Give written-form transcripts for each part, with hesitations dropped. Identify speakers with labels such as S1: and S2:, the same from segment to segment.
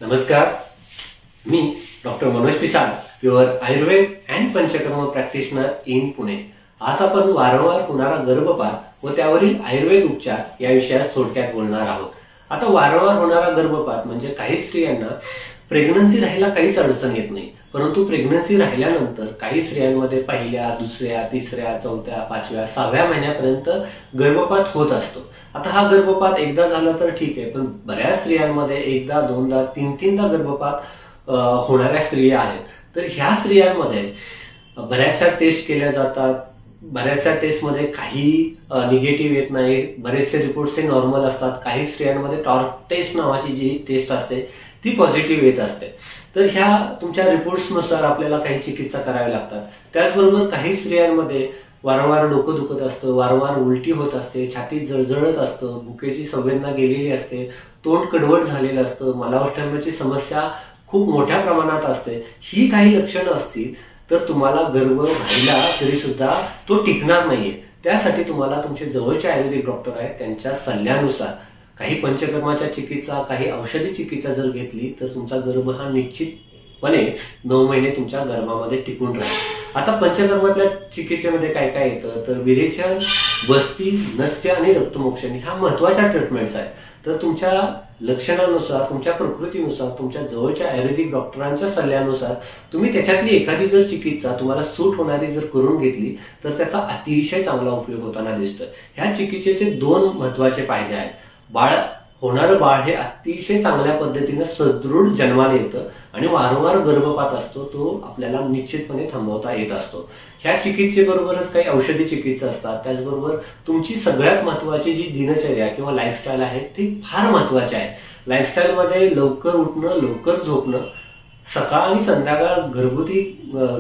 S1: नमस्कार, मी doctor Manoj Pisal, pure Ayurveda and Panchakarma practitioner in Pune. आज आपण वारंवार होणारा गर्भपात व त्यावरील आयुर्वेद उपचार या विषयास थोडक्यात बोलणार आहोत। आता वारंवार होणारा गर्भपात म्हणजे काही स्त्रियांना प्रेग्नन्सी राहायला काहीच अडचण येत नाही, परंतु प्रेग्नन्सी राहिल्यानंतर काही स्त्रियांमध्ये पहिल्या, दुसऱ्या, तिसऱ्या, चौथ्या, पाचव्या, 6व्या महिन्यापर्यंत गर्भपात होत असतो। आता हा गर्भपात एकदा झाला तर ठीक आहे, पण बऱ्याच स्त्रियांमध्ये एकदा, दोनदा, तीनदा गर्भपात होणाऱ्या स्त्रिया आहेत। तर ह्या स्त्रियांमध्ये बऱ्याचशा टेस्ट केल्या जातात, बऱ्याचशा टेस्टमध्ये काही निगेटिव्ह येत नाही, बरेचसे रिपोर्ट्स हे नॉर्मल असतात। काही स्त्रियांमध्ये टॉर्क टेस्ट नावाची जी टेस्ट असते ती पॉझिटिव्ह येत असते। तर ह्या तुमच्या रिपोर्ट्सनुसार आपल्याला काही चिकित्सा करावी लागतात। त्याचबरोबर काही स्त्रियांमध्ये वारंवार डोकं दुखत असतं, वारंवार उलटी होत असते, छाती जळजळत असतं, भुकेची संवेदना गेलेली असते, तोंड कडवट झालेलं असतं, मलावष्टंबाची समस्या खूप मोठ्या प्रमाणात असते। ही काही लक्षणं असतील तर तुम्हाला गर्भ राहिला तरी सुद्धा तो टिकणार नाहीये। त्यासाठी तुम्हाला तुमचे जवळचे आयुर्वेदिक डॉक्टर आहेत त्यांच्या सल्ल्यानुसार काही पंचकर्माच्या चिकित्सा, काही औषधी चिकित्सा जर घेतली तर तुमचा गर्भ हा निश्चितपणे 9 महिने तुमच्या गर्भामध्ये टिकून राहील। आता पंचकर्मातल्या चिकित्सेमध्ये काय काय येतं तर विरेचन, बस्ती, नस्य आणि रक्तमोक्षण ह्या महत्वाच्या ट्रीटमेंट्स आहेत। तर तुमच्या लक्षणानुसार, तुमच्या प्रकृतीनुसार, तुमच्या जवळच्या आयुर्वेदिक डॉक्टरांच्या सल्ल्यानुसार तुम्ही त्याच्यातली एखादी जर चिकित्सा तुम्हाला सूट होणारी जर करून घेतली तर त्याचा अतिशय चांगला उपयोग होताना दिसतोय। ह्या चिकित्सेचे 2 महत्वाचे फायदे आहेत। होणारं बाळ हे अतिशय चांगल्या पद्धतीने सदृढ जन्माला येतं आणि वारंवार गर्भपात असतो तो आपल्याला निश्चितपणे थांबवता येत असतो। ह्या चिकित्सेबरोबरच काही औषधी चिकित्सा असतात। त्याचबरोबर तुमची सगळ्यात महत्वाची जी दिनचर्या किंवा लाईफस्टाईल आहे ती फार महत्वाची आहे। लाईफस्टाईलमध्ये लवकर उठणं, लवकर झोपणं, सकाळ आणि संध्याकाळ घरगुती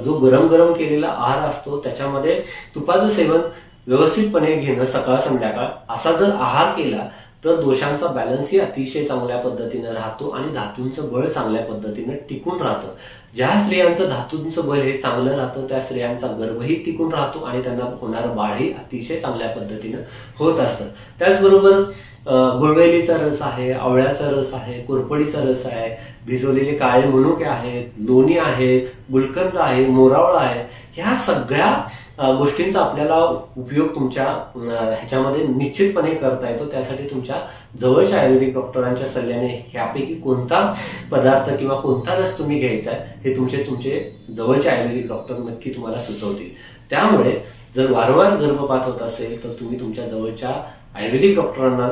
S1: जो गरम गरम केलेला आहार असतो त्याच्यामध्ये तुपाचं सेवन व्यवस्थितपणे घेणं सकाळ संध्याकाळ असा जर आहार केला तर दोषांचा बॅलन्सही अतिशय चांगल्या पद्धतीने राहतो आणि धातूंचं बळ चांगल्या पद्धतीने टिकून राहतं। ज्या स्त्रियांचं धातूंचं बळ हे चांगलं राहतं त्या स्त्रियांचा गर्भही टिकून राहतो आणि त्यांना होणारं बाळही अतिशय चांगल्या पद्धतीने होत असतं। त्याचबरोबर गुळवेलीचा रस आहे, आवळ्याचा रस आहे, कोरपडीचा रस आहे, भिजवलेले काळे मनुके आहेत, लोणी आहे, गुलकंद आहे, मोरावळा आहे, ह्या सगळ्या गोष्टींचा आपल्याला उपयोग तुमच्या ह्याच्यामध्ये निश्चितपणे करता येतो। त्यासाठी तुमच्या जवळच्या आयुर्वेदिक डॉक्टरांच्या सल्ल्याने ह्यापैकी कोणता पदार्थ किंवा कोणता रस तुम्ही घ्यायचा आहे हे तुमचे जवळचे आयुर्वेदिक डॉक्टर नक्की तुम्हाला सुचवतील। त्यामुळे जर वारंवार गर्भपात होत असेल तर तुम्ही तुमच्या जवळच्या आयुर्वेदिक डॉक्टरांना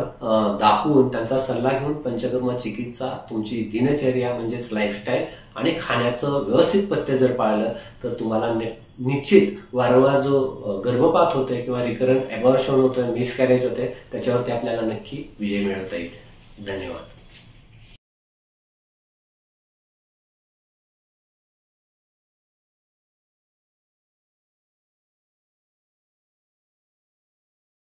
S1: दाखवून त्यांचा सल्ला घेऊन पंचकर्म चिकित्सा, तुमची दिनचर्या म्हणजेच लाईफस्टाईल आणि खाण्याचं व्यवस्थित पथ्य जर पाळलं तर तुम्हाला निश्चित वारंवार जो गर्भपात होतोय किंवा रिकरंट अबॉर्शन होतोय, मिसकॅरेज होते त्याच्यावरती आपल्याला नक्की विजय मिळवता येईल। धन्यवाद।